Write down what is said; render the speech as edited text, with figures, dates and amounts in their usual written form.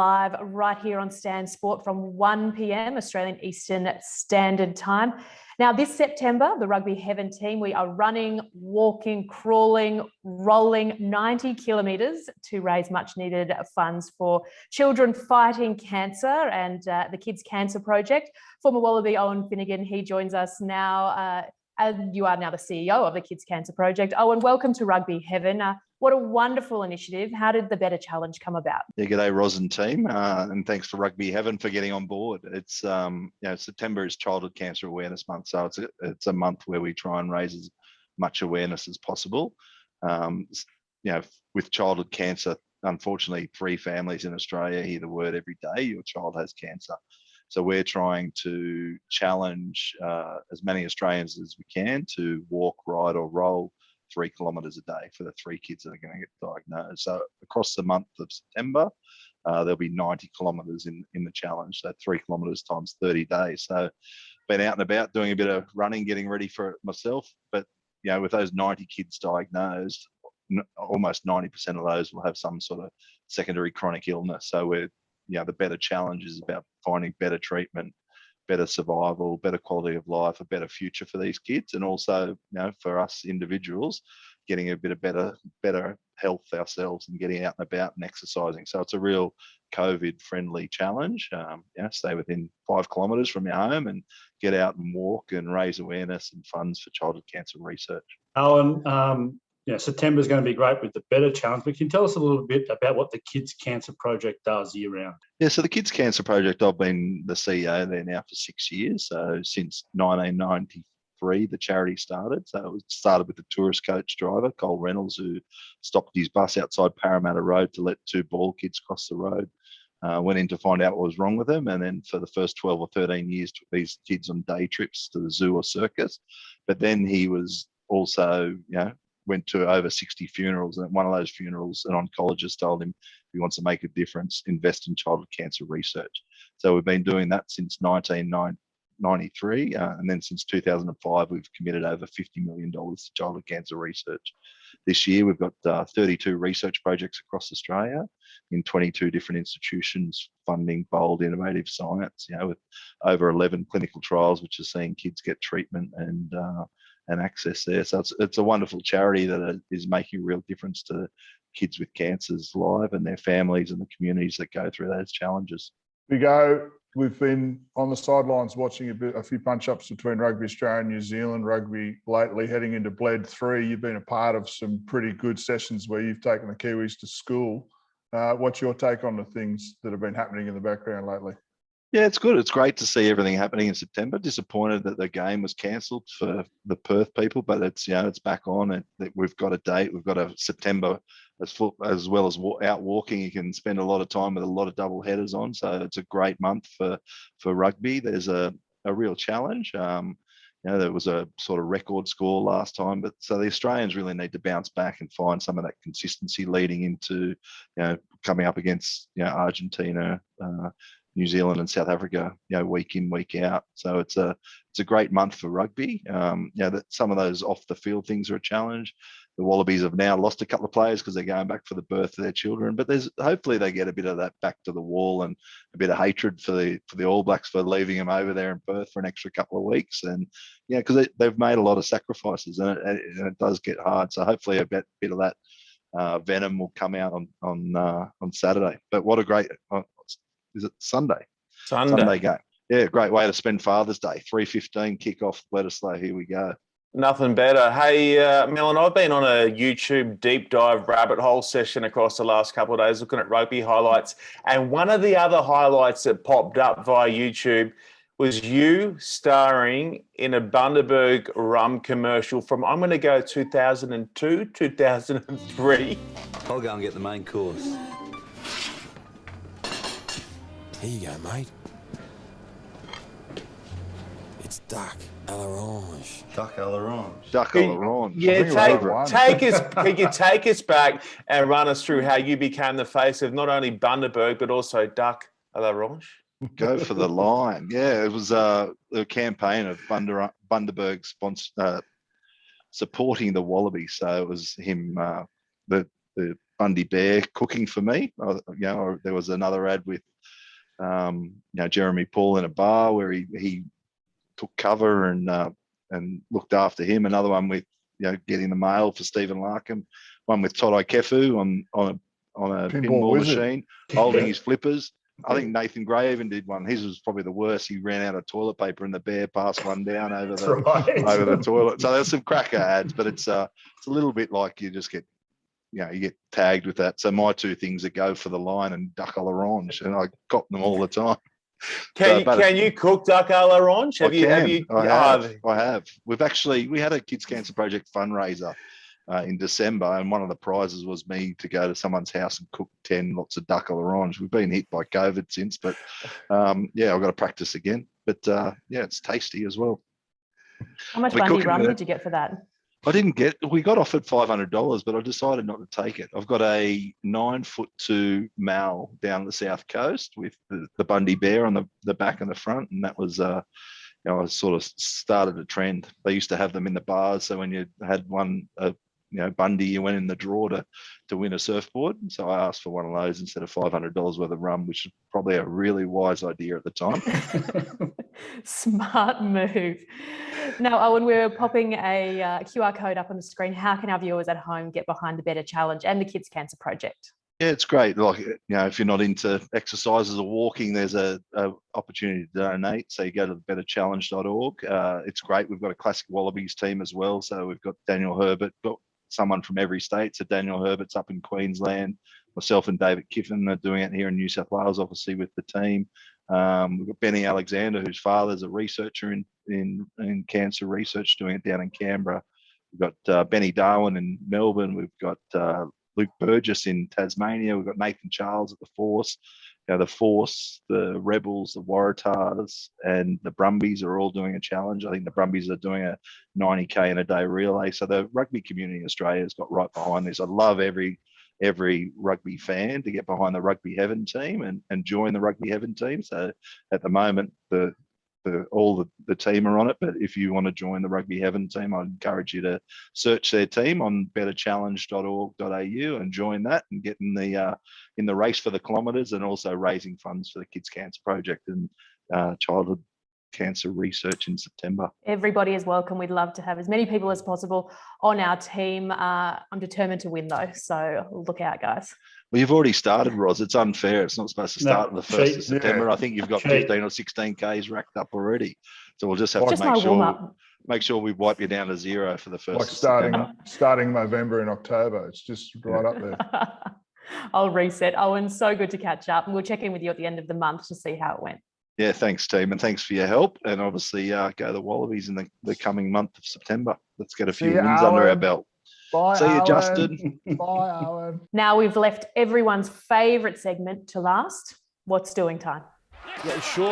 live right here on Stan Sport from 1 p.m. Australian Eastern Standard Time. Now, this September, the Rugby Heaven team, we are running, walking, crawling, rolling 90 kilometres to raise much needed funds for children fighting cancer and the Kids Cancer Project. Former Wallaby Owen Finnegan, he joins us now. And you are now the CEO of the Kids Cancer Project. Owen, welcome to Rugby Heaven. What a wonderful initiative. How did the Better Challenge come about? Yeah, g'day, Ros and team, and thanks to Rugby Heaven for getting on board. It's September is Childhood Cancer Awareness Month, so it's a month where we try and raise as much awareness as possible. With childhood cancer, unfortunately, 3 families in Australia hear the word every day: your child has cancer. So we're trying to challenge as many Australians as we can to walk, ride, or roll 3 kilometres a day for the 3 kids that are going to get diagnosed. So across the month of September, there'll be 90 kilometres in the challenge. So 3 kilometres times 30 days. So been out and about doing a bit of running, getting ready for it myself. But with those 90 kids diagnosed, almost 90% of those will have some sort of secondary chronic illness. So the Better Challenge is about finding better treatment, better survival, better quality of life, a better future for these kids, and also, for us individuals, getting a bit of better health ourselves and getting out and about and exercising. So it's a real COVID-friendly challenge. Stay within 5 kilometres from your home and get out and walk and raise awareness and funds for childhood cancer research. Owen, September is going to be great with the Better Challenge, but can you tell us a little bit about what the Kids Cancer Project does year round? Yeah, so the Kids Cancer Project, I've been the CEO there now for 6 years. So since 1993, the charity started. So it started with the tourist coach driver, Cole Reynolds, who stopped his bus outside Parramatta Road to let 2 bald kids cross the road. Went in to find out what was wrong with them, and then for the first 12 or 13 years took these kids on day trips to the zoo or circus. But then he was also, went to over 60 funerals, and at one of those funerals, an oncologist told him if he wants to make a difference, invest in childhood cancer research. So we've been doing that since 1993, and then since 2005, we've committed over $50 million to childhood cancer research. This year, we've got 32 research projects across Australia in 22 different institutions funding bold, innovative science, with over 11 clinical trials, which are seeing kids get treatment and access there. So it's a wonderful charity that is making a real difference to kids with cancers live and their families and the communities that go through those challenges. We've been on the sidelines watching a few punch-ups between Rugby Australia and New Zealand rugby lately, heading into Bled 3. You've been a part of some pretty good sessions where you've taken the Kiwis to school. What's your take on the things that have been happening in the background lately? Yeah, it's good. It's great to see everything happening in September. Disappointed that the game was cancelled for the Perth people, but it's back on. And we've got a date. We've got a September as well as out walking. You can spend a lot of time with a lot of double headers on. So it's a great month for rugby. There's a real challenge. There was a sort of record score last time, but so the Australians really need to bounce back and find some of that consistency leading into coming up against Argentina, New Zealand and South Africa, week in, week out. So it's a great month for rugby. That some of those off the field things are a challenge. The Wallabies have now lost a couple of players because they're going back for the birth of their children. But hopefully they get a bit of that back to the wall and a bit of hatred for the All Blacks for leaving them over there in Perth for an extra couple of weeks. And because they've made a lot of sacrifices and it does get hard. So hopefully a bit of that venom will come out on Saturday. But what a great. Is it Sunday? Sunday game. Yeah, great way to spend Father's Day. 3:15 kickoff. Bledisloe. Here we go. Nothing better. Hey, Melon, I've been on a YouTube deep dive rabbit hole session across the last couple of days looking at rugby highlights. And one of the other highlights that popped up via YouTube was you starring in a Bundaberg rum commercial from, I'm going to go 2002, 2003. I'll go and get the main course. Here you go, mate. It's duck à l'orange. Duck à l'orange. Duck à l'orange. Yeah, can you take us back and run us through how you became the face of not only Bundaberg, but also Duck à l'orange? Go for the line. Yeah, it was a campaign of Bundaberg supporting the Wallabies. So it was him, the Bundy Bear cooking for me. There was another ad with Jeremy Paul in a bar where he took cover and looked after him. Another one with getting the mail for Stephen Larkham. One with Todd Ikefu on a pinball wizard. machine, holding his flippers. I think Nathan Gray even did one. His was probably the worst. He ran out of toilet paper and the bear passed one down over the toilet. So there's some cracker ads, but it's a little bit like you just get, you get tagged with that. So my two things are Go for the Line and Duck à l'Orange, and I got them all the time. Can you cook duck à l'orange? I have. We had a Kids Cancer Project fundraiser in December, and one of the prizes was me to go to someone's house and cook 10 lots of duck à l'orange. We've been hit by COVID since, but I've got to practice again. But it's tasty as well. How much Bundy rum did you get for that? We got offered $500, but I decided not to take it. I've got a 9'2" Mal down the south coast with the Bundy Bear on the back and the front. And that was, I sort of started a trend. They used to have them in the bars. So when you had one, Bundy, you went in the draw to win a surfboard. So I asked for one of those instead of $500 worth of rum, which is probably a really wise idea at the time. Smart move. Now, Owen, we're popping a QR code up on the screen. How can our viewers at home get behind the Better Challenge and the Kids Cancer Project? Yeah, it's great. Like, if you're not into exercises or walking, there's a opportunity to donate. So you go to betterchallenge.org. It's great. We've got a classic Wallabies team as well. So we've got Daniel Herbert, got someone from every state. So Daniel Herbert's up in Queensland. Myself and David Kiffin are doing it here in New South Wales, obviously with the team. We've got Benny Alexander, whose father's a researcher in cancer research, doing it down in Canberra. We've got Benny Darwin in Melbourne. We've got Luke Burgess in Tasmania. We've got Nathan Charles at the Force. The Force, the Rebels, the Waratahs, and the Brumbies are all doing a challenge. I think the Brumbies are doing a 90K in a day relay. So the rugby community in Australia has got right behind this. I love every rugby fan to get behind the Rugby Heaven team and join the Rugby Heaven team. So at the moment, all the team are on it, but if you want to join the Rugby Heaven team, I'd encourage you to search their team on betterchallenge.org.au and join that and get in the race for the kilometres, and also raising funds for the Kids Cancer Project and childhood cancer research in September. Everybody is welcome. We'd love to have as many people as possible on our team. I'm determined to win though, so look out, guys. Well, you've already started, Roz. It's unfair. It's not supposed to start on the 1st of September. Yeah. I think you've got 15 or 16 Ks racked up already. So we'll just have Just to my make sure we wipe you down to 0 for the 1st Like of September. starting November and October. It's just right up there. I'll reset. Owen, so good to catch up. And we'll check in with you at the end of the month to see how it went. Yeah, thanks, team. And thanks for your help. And obviously, go the Wallabies in the coming month of September. Let's get a few wins under our belt. Bye, See you, Alan. Justin. Bye, Alan. Now we've left everyone's favourite segment to last. What's doing time? Yeah, sure.